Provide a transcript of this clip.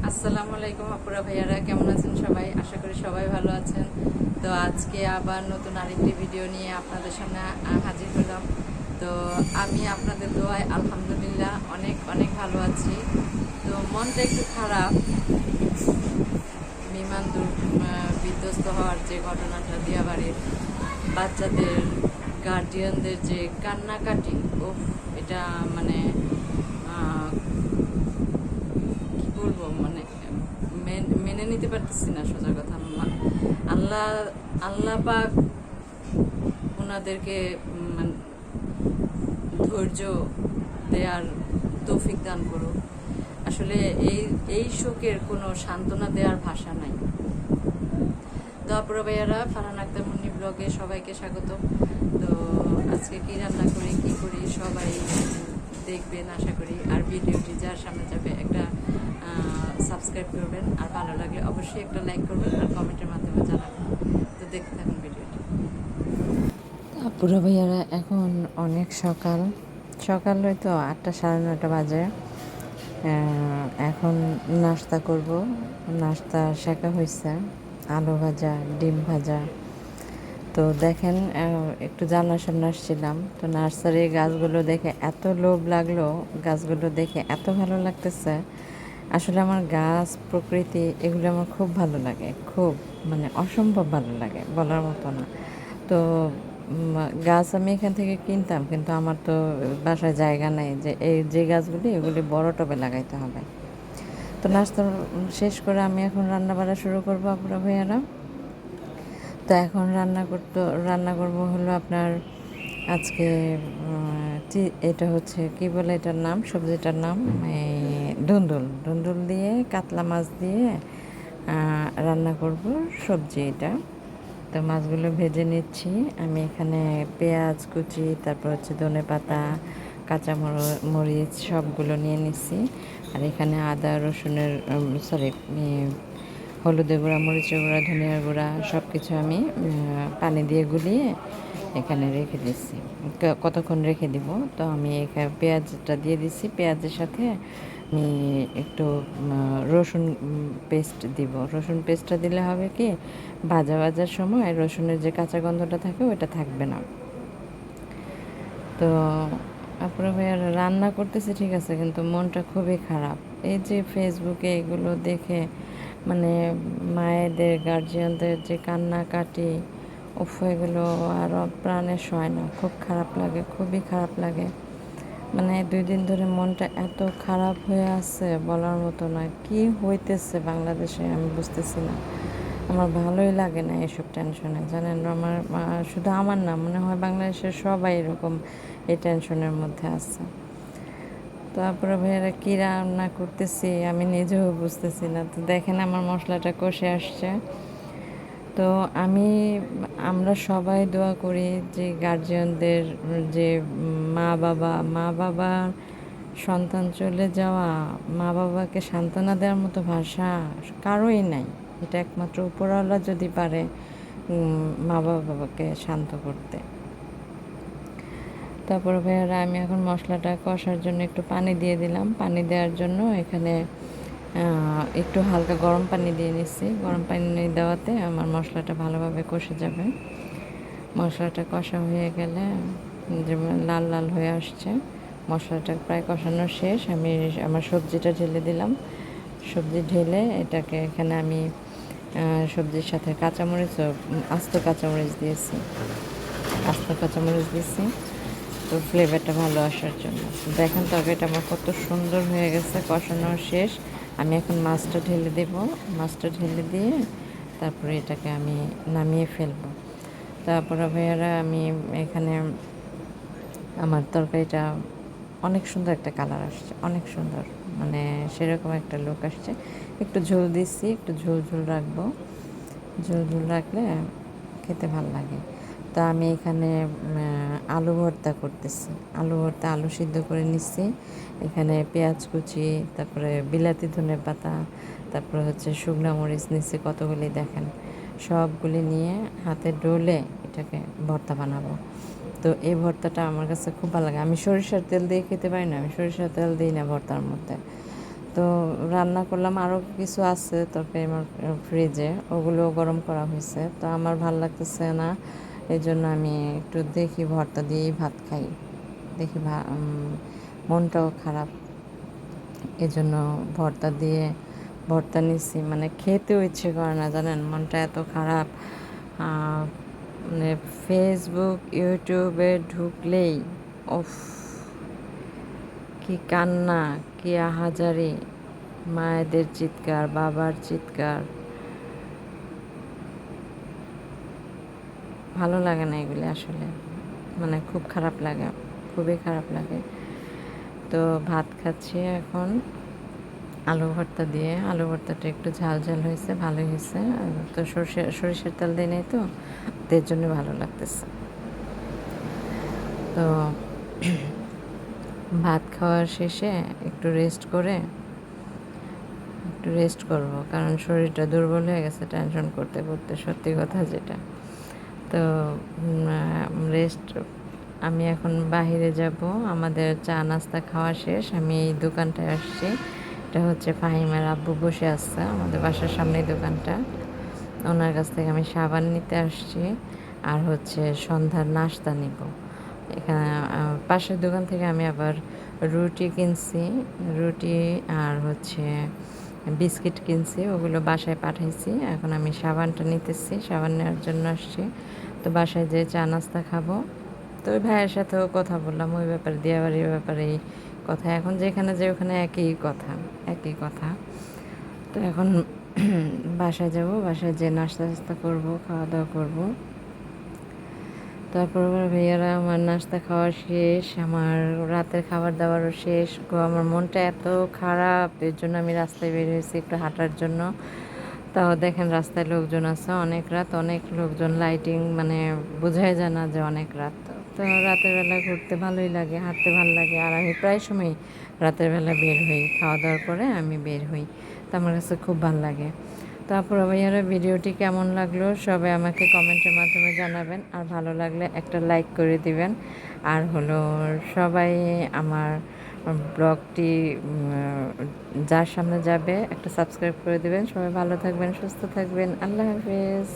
আসসালামু আলাইকুম আপুরা ভাইয়ারা, কেমন আছেন সবাই? আশা করি সবাই ভালো আছেন। তো আজকে আবার নতুন আরেকটি ভিডিও নিয়ে আপনাদের সামনে হাজির হলাম। তো আমি আপনাদের দোয়ায় আলহামদুলিল্লাহ অনেক অনেক ভালো আছি। তো মনটা একটু খারাপ, বিধ্বস্ত হওয়ার যে ঘটনাটা, দিয়াবাড়ির বাচ্চাদের গার্জিয়ানদের যে কান্নাকাটি, ও এটা মানে কি বলবো, মানে মেনে নিতে পারতেছি না। সোজা কথা, আল্লাহ আল্লাহ পাক ওনাদেরকে ধৈর্য দেওয়ার তৌফিক দান করুক। আসলে এই এই শোকের কোনো সান্ত্বনা দেওয়ার ভাষা নাই। তো আপুরা ভাইয়ারা, ফারহান আক্তার মুন্নি ব্লগে সবাইকে স্বাগত। তো আজকে কি রান্না করি কি করি সবাই দেখবেন আশা করি। আর ভিডিওটি যার সামনে যাবে একটা সাবস্ক্রাইব করবেন, আর ভালো লাগলে অবশ্যই একটা লাইক করবেন আর কমেন্টের মাধ্যমে জানাবেন। তো দেখতে থাকুন ভিডিওটি। আপুরা ভাইয়ারা, এখন অনেক সকাল সকাল, হয়তো 8টা 9:30 বাজে। এখন নাস্তা করব। নাস্তা শেখা হয়েছে, আলু ভাজা, ডিম ভাজা। তো দেখেন, একটু জানার সামনে আসছিলাম, তো নার্সারির গাছগুলো দেখে এত লোভ লাগলো, গাছগুলো দেখে এত ভালো লাগতেছে। আসলে আমার গাছ, প্রকৃতি, এগুলো আমার খুব ভালো লাগে, খুব মানে অসম্ভব ভালো লাগে, বলার মতো না। তো গাছ আমি এখান থেকে কিনতাম, কিন্তু আমার তো বাসায় জায়গা নেই যে এই যে গাছগুলি, এগুলি বড় টবে লাগাইতে হবে। তো নাস্তা শেষ করে আমি এখন রান্না বাড়া শুরু করবো আপনারা ভাইয়ারা। তো এখন রান্না করব হলো আপনার আজকে এটা হচ্ছে কি বলে এটার নাম, সবজিটার নাম ধুন্দুল। ধুন্দুল দিয়ে কাতলা মাছ দিয়ে রান্না করব সবজি এটা। তো মাছগুলো ভেজে নিচ্ছি আমি এখানে। পেঁয়াজ কুচি, তারপর হচ্ছে ধনেপাতা, কাঁচা মরিচ সবগুলো নিয়ে নিচ্ছি। আর এখানে আদা রসুনের হলুদের গুঁড়া, মরিচের গুঁড়া, ধনিয়ার গুঁড়া সব কিছু আমি পানি দিয়ে গুলিয়ে এখানে রেখে দিচ্ছি। কতক্ষণ রেখে দিব। তো আমি এখানে পেঁয়াজটা দিয়ে দিচ্ছি। পেঁয়াজের সাথে আমি একটু রসুন পেস্ট দিব। রসুন পেস্টটা দিলে হবে কি, ভাজার সময় রসুনের যে কাঁচা গন্ধটা থাকে ওটা থাকবে না। তো আপনার ভাইয়ার রান্না করতেছে ঠিক আছে, কিন্তু মনটা খুবই খারাপ। এই যে ফেসবুকে এগুলো দেখে, মানে মায়েদের, গার্জিয়ানদের যে কান্নাকাটি, উফ, এগুলো আরও প্রাণে সয় না। খুব খারাপ লাগে, খুবই খারাপ লাগে। মানে 2 দিন ধরে মনটা এত খারাপ হয়ে আছে, বলার মতো না। কি হইতেছে বাংলাদেশে আমি বুঝতেছি না। আমার ভালোই লাগে না এসব টেনশনে, জানেন। শুধু আমার না, মনে হয় বাংলাদেশের সবাই এরকম এই টেনশনের মধ্যে আছে। তারপরে ভাইয়ারা কী রান্না করতেছি আমি নিজেও বুঝতেছি না। তো দেখেন আমার মশলাটা কষে আসছে। তো আমরা সবাই দোয়া করি যে গার্জিয়ানদের, যে মা বাবা সন্তান চলে যাওয়া, মা বাবাকে সান্ত্বনা দেওয়ার মতো ভাষা কারোই নাই। এটা একমাত্র উপরওয়ালা যদি পারে মা বাবাকে শান্ত করতে। তারপরে ভাইয়ারা, আমি এখন মশলাটা কষার জন্য একটু পানি দিয়ে দিলাম। পানি দেওয়ার জন্য এখানে একটু হালকা গরম পানি দিয়ে নিচ্ছি। গরম পানি দেওয়াতে আমার মশলাটা ভালোভাবে কষে যাবে। মশলাটা কষা হয়ে গেলে, যেমন লাল লাল হয়ে আসছে, মশলাটা প্রায় কষানো শেষ। আমি আমার সবজিটা ঢেলে দিলাম। সবজি ঢেলে এটাকে এখানে আমি সবজির সাথে আস্ত কাঁচামরিচ দিয়েছি। আস্ত কাঁচামরিচ দিয়েছি তো ফ্লেভারটা ভালো আসার জন্য। দেখেন তরকারিটা আমার কত সুন্দর হয়ে গেছে, কষানো শেষ। আমি এখন মাছটা ঢেলে দেব। মাছটা ঢেলে দিয়ে তারপরে এটাকে আমি নামিয়ে ফেলবো। তারপরে ভাইয়ারা, আমি এখানে আমার তরকারিটা অনেক সুন্দর একটা কালার আসছে, অনেক সুন্দর, মানে সেরকম একটা লুক আসছে। একটু ঝোল দিচ্ছি, একটু ঝোল ঝোল রাখবো। ঝোল ঝোল রাখলে খেতে ভালো লাগে। তো আমি এখানে আলু ভর্তা করতেছি। আলু সিদ্ধ করে নিচ্ছি। এখানে পেঁয়াজ কুচি, তারপরে বিলাতি ধনেপাতা, তারপরে হচ্ছে শুকনো মরিচ নিচ্ছি কতগুলি, দেখেন সবগুলি নিয়ে হাতে ডলে এটাকে ভর্তা বানাবো। তো এই ভর্তাটা আমার কাছে খুব ভালো লাগে। আমি সরিষার তেল দিয়ে খেতে পারি না, আমি সরিষার তেল দিই না ভর্তার মধ্যে। তো রান্না করলাম, আরও কিছু আছে তরকারি আমার ফ্রিজে, ওগুলো গরম করা হয়েছে। তো আমার ভাল লাগতেছে না, এই জন্য আমি একটু দেখি ভর্তা দিয়েই ভাত খাই। দেখি মনটাও খারাপ, এই জন্য ভর্তা নিচ্ছি। মানে খেতেও ইচ্ছে করে না, জানেন, মনটা এত খারাপ। মানে ফেসবুক ইউটিউবে ঢুকলেই উফ, কি কান্না, কি আহাজারি, মায়েদের চিৎকার, বাবার চিৎকার, ভালো লাগে না এগুলি আসলে। মানে খুব খারাপ লাগে, খুবই খারাপ লাগে। তো ভাত খাচ্ছি এখন আলু ভর্তা দিয়ে। আলু ভর্তাটা একটু ঝাল ঝাল হয়েছে, ভালোই হয়েছে। তো সরিষার তেল দিয়ে নেই তো, এর জন্য ভালো লাগতেছে। তো ভাত খাওয়ার শেষে একটু রেস্ট করব, কারণ শরীরটা দুর্বল হয়ে গেছে টেনশন করতে করতে, সত্যি কথা যেটা। তো রেস্ট, আমি এখন বাহিরে যাব, আমাদের চা নাস্তা খাওয়া শেষ। আমি এই দোকানটায় আসছি, এটা হচ্ছে ফাহিমার আব্বু বসে আছে আমাদের বাসার সামনেই দোকানটা। ওনার কাছ থেকে আমি সাবান নিতে আসছি, আর হচ্ছে সন্ধ্যার নাস্তা নিব। এখানে পাশের দোকান থেকে আমি আবার রুটি কিনছি, রুটি আর হচ্ছে বিস্কিট কিনছি, ওগুলো বাসায় পাঠাইছি। এখন আমি সাবানটা নিতেছি, সাবান নেওয়ার জন্য আসছি। তো বাসায় যেয়ে চা নাস্তা খাবো। তো ওই ভাইয়ের সাথেও কথা বললাম ওই ব্যাপারে, দিয়াবাড়ির ব্যাপারে এই কথা। এখন যেখানে যে ওখানে একই কথা। তো এখন বাসায় যাব, বাসায় যেয়ে নাস্তা টাস্তা করবো, খাওয়া দাওয়া করবো। তারপর আবার ভাইয়ারা, আমার নাস্তা খাওয়া শেষ, আমার রাতের খাবার দাবারও শেষ গো। আমার মনটা এত খারাপ, এর জন্য আমি রাস্তায় বের হয়েছি একটু হাঁটার জন্য। তাও দেখেন রাস্তায় লোকজন আছে, অনেক রাত, অনেক লোকজন, লাইটিং, মানে বোঝাই যায় না যে অনেক রাত। তো রাতের বেলা ঘুরতে ভালোই লাগে, হাঁটতে ভালো লাগে। আর আমি প্রায় সময় রাতের বেলা বের হই, খাওয়া দাওয়ার পরে আমি বের হই, তো আমার কাছে খুব ভালো লাগে। তারপর ভাইয়ারা, ভিডিওটি কেমন লাগলো সবাই আমাকে কমেন্টের মাধ্যমে জানাবেন, আর ভালো লাগলে একটা লাইক করে দিবেন। আর হলো সবাই আমার ব্লগটি যার সামনে যাবে একটা সাবস্ক্রাইব করে দিবেন। সবাই ভালো থাকবেন, সুস্থ থাকবেন, আল্লাহ হাফেজ।